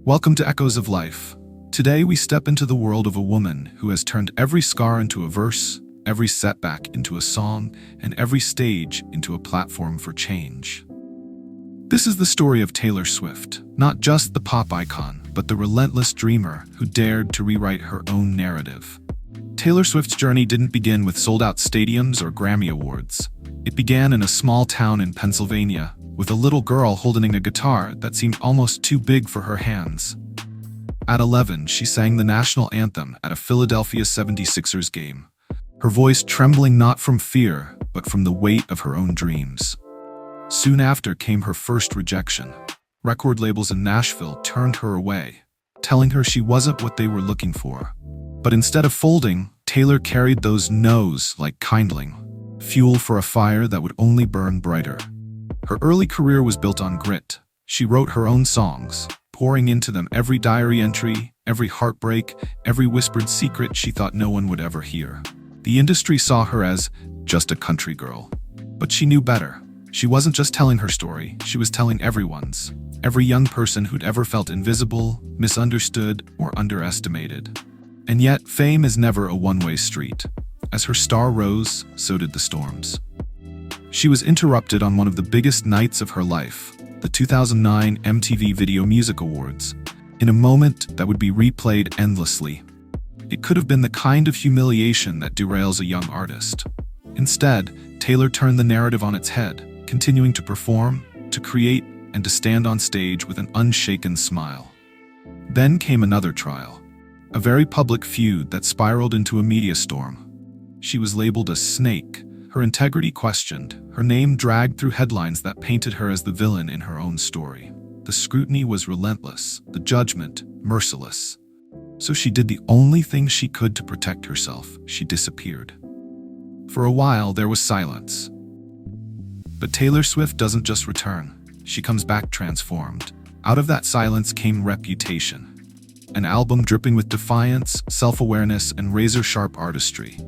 Welcome to Echoes of Life. Today we step into the world of a woman who has turned every scar into a verse, every setback into a song, and every stage into a platform for change. This is the story of Taylor Swift, not just the pop icon, but the relentless dreamer who dared to rewrite her own narrative. Taylor Swift's journey didn't begin with sold-out stadiums or Grammy Awards. It began in a small town in Pennsylvania, with a little girl holding a guitar that seemed almost too big for her hands. At 11, she sang the national anthem at a Philadelphia 76ers game, her voice trembling not from fear, but from the weight of her own dreams. Soon after came her first rejection. Record labels in Nashville turned her away, telling her she wasn't what they were looking for. But instead of folding, Taylor carried those no's like kindling, fuel for a fire that would only burn brighter. Her early career was built on grit. She wrote her own songs, pouring into them every diary entry, every heartbreak, every whispered secret she thought no one would ever hear. The industry saw her as just a country girl. But she knew better. She wasn't just telling her story, she was telling everyone's. Every young person who'd ever felt invisible, misunderstood, or underestimated. And yet, fame is never a one-way street. As her star rose, so did the storms. She was interrupted on one of the biggest nights of her life, the 2009 MTV Video Music Awards, in a moment that would be replayed endlessly. It could have been the kind of humiliation that derails a young artist. Instead, Taylor turned the narrative on its head, continuing to perform, to create, and to stand on stage with an unshaken smile. Then came another trial, a very public feud that spiraled into a media storm. She was labeled a snake, her integrity questioned, her name dragged through headlines that painted her as the villain in her own story. The scrutiny was relentless, the judgment merciless. So she did the only thing she could to protect herself. She disappeared. For a while, there was silence. But Taylor Swift doesn't just return. She comes back transformed. Out of that silence came Reputation, an album dripping with defiance, self-awareness, and razor-sharp artistry.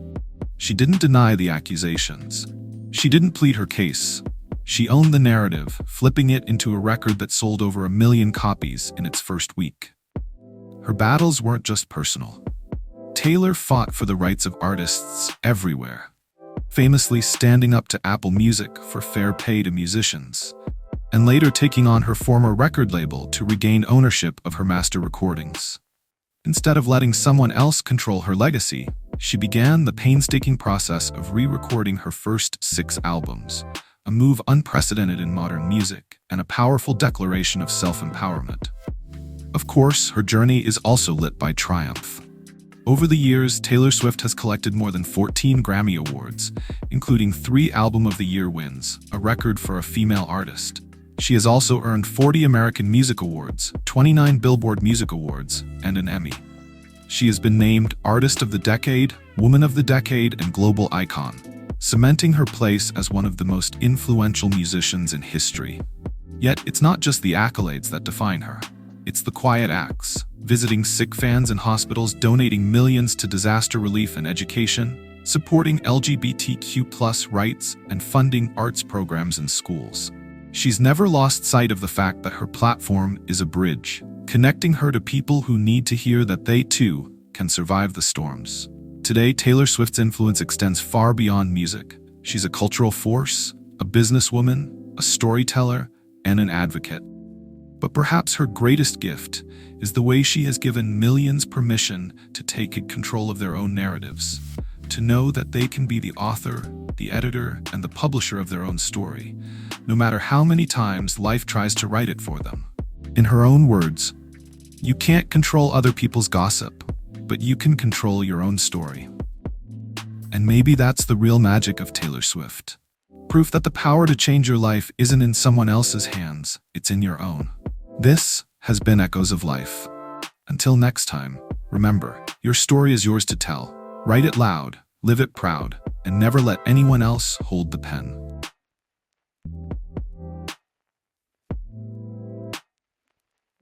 She didn't deny the accusations. She didn't plead her case. She owned the narrative, flipping it into a record that sold over 1 million copies in its first week. Her battles weren't just personal. Taylor fought for the rights of artists everywhere, famously standing up to Apple Music for fair pay to musicians, and later taking on her former record label to regain ownership of her master recordings. Instead of letting someone else control her legacy, she began the painstaking process of re-recording her first 6 albums, a move unprecedented in modern music and a powerful declaration of self-empowerment. Of course, her journey is also lit by triumph. Over the years, Taylor Swift has collected more than 14 Grammy Awards, including 3 Album of the Year wins, a record for a female artist. She has also earned 40 American Music Awards, 29 Billboard Music Awards, and an Emmy. She has been named Artist of the Decade, Woman of the Decade, and Global Icon, cementing her place as one of the most influential musicians in history. Yet, it's not just the accolades that define her. It's the quiet acts, visiting sick fans in hospitals, donating millions to disaster relief and education, supporting LGBTQ+ rights, and funding arts programs in schools. She's never lost sight of the fact that her platform is a bridge, connecting her to people who need to hear that they too can survive the storms. Today, Taylor Swift's influence extends far beyond music. She's a cultural force, a businesswoman, a storyteller, and an advocate. But perhaps her greatest gift is the way she has given millions permission to take control of their own narratives, to know that they can be the author, the editor, and the publisher of their own story, no matter how many times life tries to write it for them. In her own words, "You can't control other people's gossip, but you can control your own story." And maybe that's the real magic of Taylor Swift. Proof that the power to change your life isn't in someone else's hands, it's in your own. This has been Echoes of Life. Until next time, remember, your story is yours to tell. Write it loud, live it proud, and never let anyone else hold the pen.